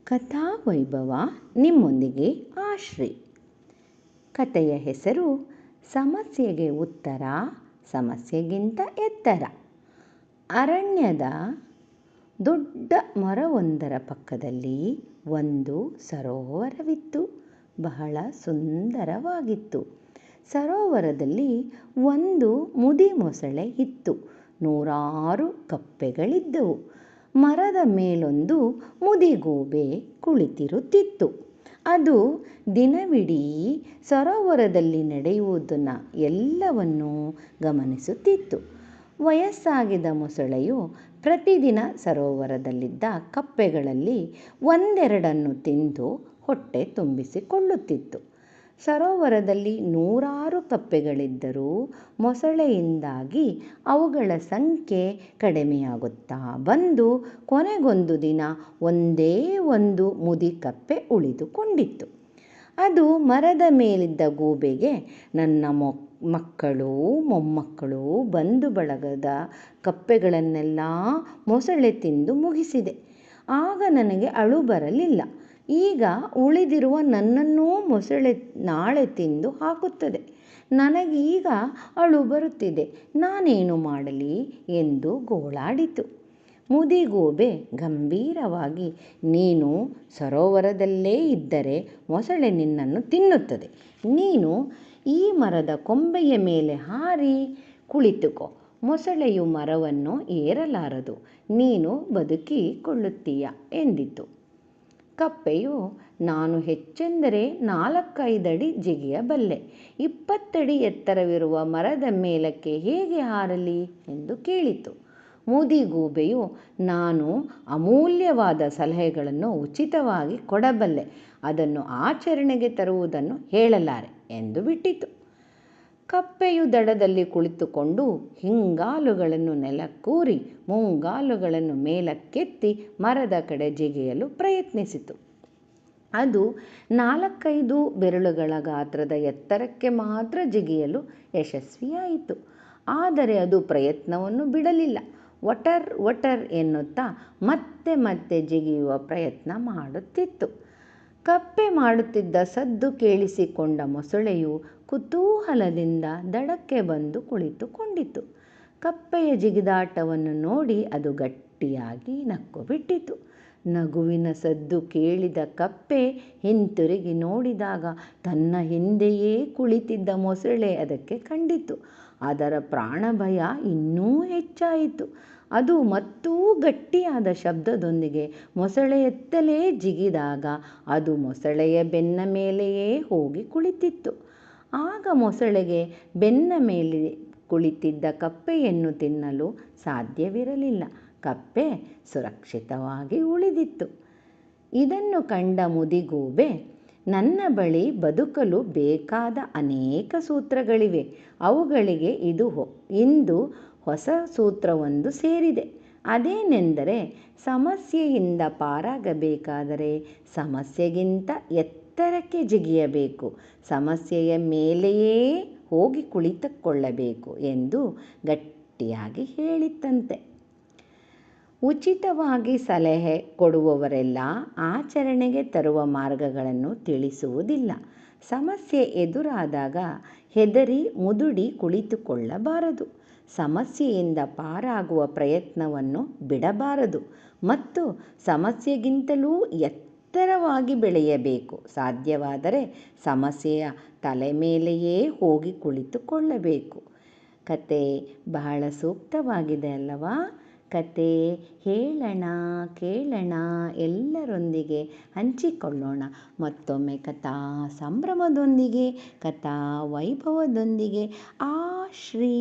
ಕಥಾ ವೈಭವ ನಿಮ್ಮೊಂದಿಗೆ ಆಶ್ರೀ. ಕಥೆಯ ಹೆಸರು ಸಮಸ್ಯೆಗೆ ಉತ್ತರ, ಸಮಸ್ಯೆಗಿಂತ ಎತ್ತರ. ಅರಣ್ಯದ ದೊಡ್ಡ ಮರವೊಂದರ ಪಕ್ಕದಲ್ಲಿ ಒಂದು ಸರೋವರವಿತ್ತು. ಬಹಳ ಸುಂದರವಾಗಿತ್ತು. ಸರೋವರದಲ್ಲಿ ಒಂದು ಮುದಿ ಮೊಸಳೆ ಇತ್ತು. 100 ಕಪ್ಪೆಗಳಿದ್ದವು. ಮರದ ಮೇಲೊಂದು ಮುದಿಗೂಬೆ ಕುಳಿತಿರುತ್ತಿತ್ತು. ಅದು ದಿನವಿಡೀ ಸರೋವರದಲ್ಲಿ ನಡೆಯುವುದನ್ನು ಎಲ್ಲವನ್ನೂ ಗಮನಿಸುತ್ತಿತ್ತು. ವಯಸ್ಸಾಗಿದ್ದ ಮೊಸಳೆಯು ಪ್ರತಿದಿನ ಸರೋವರದಲ್ಲಿದ್ದ ಕಪ್ಪೆಗಳಲ್ಲಿ ಒಂದೆರಡನ್ನು ತಿಂದು ಹೊಟ್ಟೆ ತುಂಬಿಸಿಕೊಳ್ಳುತ್ತಿತ್ತು. ಸರೋವರದಲ್ಲಿ 100 ಕಪ್ಪೆಗಳಿದ್ದರೂ ಮೊಸಳೆಯಿಂದಾಗಿ ಅವುಗಳ ಸಂಖ್ಯೆ ಕಡಿಮೆಯಾಗುತ್ತಾ ಬಂದು ಕೊನೆಗೊಂದು ದಿನ ಒಂದೇ ಒಂದು ಮುದಿ ಕಪ್ಪೆ ಉಳಿದುಕೊಂಡಿತ್ತು. ಅದು ಮರದ ಮೇಲಿದ್ದ ಗೂಬೆಗೆ, ನನ್ನ ಮಕ್ಕಳು, ಮೊಮ್ಮಕ್ಕಳು, ಬಂಧು ಬಳಗದ ಕಪ್ಪೆಗಳನ್ನೆಲ್ಲ ಮೊಸಳೆ ತಿಂದು ಮುಗಿಸಿದೆ. ಆಗ ನನಗೆ ಅಳು ಬರಲಿಲ್ಲ. ಈಗ ಉಳಿದಿರುವ ನನ್ನನ್ನೂ ಮೊಸಳೆ ನಾಳೆ ತಿಂದು ಹಾಕುತ್ತದೆ. ನನಗೀಗ ಅಳು ಬರುತ್ತಿದೆ. ನಾನೇನು ಮಾಡಲಿ ಎಂದು ಗೋಳಾಡಿತು. ಮುದಿಗೂಬೆ ಗಂಭೀರವಾಗಿ, ನೀನು ಸರೋವರದಲ್ಲೇ ಇದ್ದರೆ ಮೊಸಳೆ ನಿನ್ನನ್ನು ತಿನ್ನುತ್ತದೆ. ನೀನು ಈ ಮರದ ಕೊಂಬೆಯ ಮೇಲೆ ಹಾರಿ ಕುಳಿತುಕೋ. ಮೊಸಳೆಯು ಮರವನ್ನು ಏರಲಾರದು. ನೀನು ಬದುಕಿಕೊಳ್ಳುತ್ತೀಯ ಎಂದಿತು. ಕಪ್ಪೆಯು, ನಾನು ಹೆಚ್ಚೆಂದರೆ 4-5 ಅಡಿ ಜಿಗಿಯಬಲ್ಲೆ. 20 ಅಡಿ ಎತ್ತರವಿರುವ ಮರದ ಮೇಲಕ್ಕೆ ಹೇಗೆ ಹಾರಲಿ ಎಂದು ಕೇಳಿತು. ಮುದಿಗೂಬೆಯು, ನಾನು ಅಮೂಲ್ಯವಾದ ಸಲಹೆಗಳನ್ನು ಉಚಿತವಾಗಿ ಕೊಡಬಲ್ಲೆ. ಅದನ್ನು ಆಚರಣೆಗೆ ತರುವುದನ್ನು ಹೇಳಲಾರೆ ಎಂದು ಬಿಟ್ಟಿತು. ಕಪ್ಪೆಯು ದಡದಲ್ಲಿ ಕುಳಿತುಕೊಂಡು ಹಿಂಗಾಲುಗಳನ್ನು ನೆಲಕ್ಕೂರಿ ಮುಂಗಾಲುಗಳನ್ನು ಮೇಲಕ್ಕೆತ್ತಿ ಮರದ ಕಡೆ ಜಿಗಿಯಲು ಪ್ರಯತ್ನಿಸಿತು. ಅದು 4-5 ಬೆರಳುಗಳ ಗಾತ್ರದ ಎತ್ತರಕ್ಕೆ ಮಾತ್ರ ಜಿಗಿಯಲು ಯಶಸ್ವಿಯಾಯಿತು. ಆದರೆ ಅದು ಪ್ರಯತ್ನವನ್ನು ಬಿಡಲಿಲ್ಲ. ವಟರ್ ವಟರ್ ಎನ್ನುತ್ತಾ ಮತ್ತೆ ಮತ್ತೆ ಜಿಗಿಯುವ ಪ್ರಯತ್ನ ಮಾಡುತ್ತಿತ್ತು. ಕಪ್ಪೆ ಮಾಡುತ್ತಿದ್ದ ಸದ್ದು ಕೇಳಿಸಿಕೊಂಡ ಮೊಸಳೆಯು ಕುತೂಹಲದಿಂದ ದಡಕ್ಕೆ ಬಂದು ಕುಳಿತುಕೊಂಡಿತು. ಕಪ್ಪೆಯ ಜಿಗಿದಾಟವನ್ನು ನೋಡಿ ಅದು ಗಟ್ಟಿಯಾಗಿ ನಕ್ಕು ಬಿಟ್ಟಿತು. ನಗುವಿನ ಸದ್ದು ಕೇಳಿದ ಕಪ್ಪೆ ಹಿಂತಿರುಗಿ ನೋಡಿದಾಗ ತನ್ನ ಹಿಂದೆಯೇ ಕುಳಿತಿದ್ದ ಮೊಸಳೆ ಅದಕ್ಕೆ ಕಂಡಿತು. ಅದರ ಪ್ರಾಣಭಯ ಇನ್ನೂ ಹೆಚ್ಚಾಯಿತು. ಅದು ಮತ್ತೂ ಗಟ್ಟಿಯಾದ ಶಬ್ದದೊಂದಿಗೆ ಮೊಸಳೆಯತ್ತಲೇ ಜಿಗಿದಾಗ ಅದು ಮೊಸಳೆಯ ಬೆನ್ನ ಮೇಲೆಯೇ ಹೋಗಿ ಕುಳಿತಿತ್ತು. ಆಗ ಮೊಸಳೆಗೆ ಬೆನ್ನ ಮೇಲೆ ಕುಳಿತಿದ್ದ ಕಪ್ಪೆಯನ್ನು ತಿನ್ನಲು ಸಾಧ್ಯವಿರಲಿಲ್ಲ. ಕಪ್ಪೆ ಸುರಕ್ಷಿತವಾಗಿ ಉಳಿದಿತ್ತು. ಇದನ್ನು ಕಂಡ ಮುದಿಗೂಬೆ, ನನ್ನ ಬಳಿ ಬದುಕಲು ಬೇಕಾದ ಅನೇಕ ಸೂತ್ರಗಳಿವೆ. ಅವುಗಳಿಗೆ ಇಂದು ಹೊಸ ಸೂತ್ರವೊಂದು ಸೇರಿದೆ. ಅದೇನೆಂದರೆ, ಸಮಸ್ಯೆಯಿಂದ ಪಾರಾಗಬೇಕಾದರೆ ಸಮಸ್ಯೆಗಿಂತ ಎತ್ತರಕ್ಕೆ ಜಿಗಿಯಬೇಕು, ಸಮಸ್ಯೆಯ ಮೇಲೆಯೇ ಹೋಗಿ ಕುಳಿತುಕೊಳ್ಳಬೇಕು ಎಂದು ಗಟ್ಟಿಯಾಗಿ ಹೇಳಿತಂತೆ. ಉಚಿತವಾಗಿ ಸಲಹೆ ಕೊಡುವವರೆಲ್ಲ ಆಚರಣೆಗೆ ತರುವ ಮಾರ್ಗಗಳನ್ನು ತಿಳಿಸುವುದಿಲ್ಲ. ಸಮಸ್ಯೆ ಎದುರಾದಾಗ ಹೆದರಿ ಮುದುಡಿ ಕುಳಿತುಕೊಳ್ಳಬಾರದು. ಸಮಸ್ಯೆಯಿಂದ ಪಾರಾಗುವ ಪ್ರಯತ್ನವನ್ನು ಬಿಡಬಾರದು ಮತ್ತು ಸಮಸ್ಯೆಗಿಂತಲೂ ಎತ್ತರವಾಗಿ ಬೆಳೆಯಬೇಕು. ಸಾಧ್ಯವಾದರೆ ಸಮಸ್ಯೆಯ ತಲೆ ಮೇಲೆಯೇ ಹೋಗಿ ಕುಳಿತುಕೊಳ್ಳಬೇಕು. ಕತೆ ಬಹಳ ಸೂಕ್ತವಾಗಿದೆ ಅಲ್ಲವಾ? ಕತೆ ಹೇಳೋಣ, ಕೇಳೋಣ, ಎಲ್ಲರೊಂದಿಗೆ ಹಂಚಿಕೊಳ್ಳೋಣ. ಮತ್ತೊಮ್ಮೆ ಕಥಾ ಸಂಭ್ರಮದೊಂದಿಗೆ, ಕಥಾ ವೈಭವದೊಂದಿಗೆ. ಆಶ್ರೀ.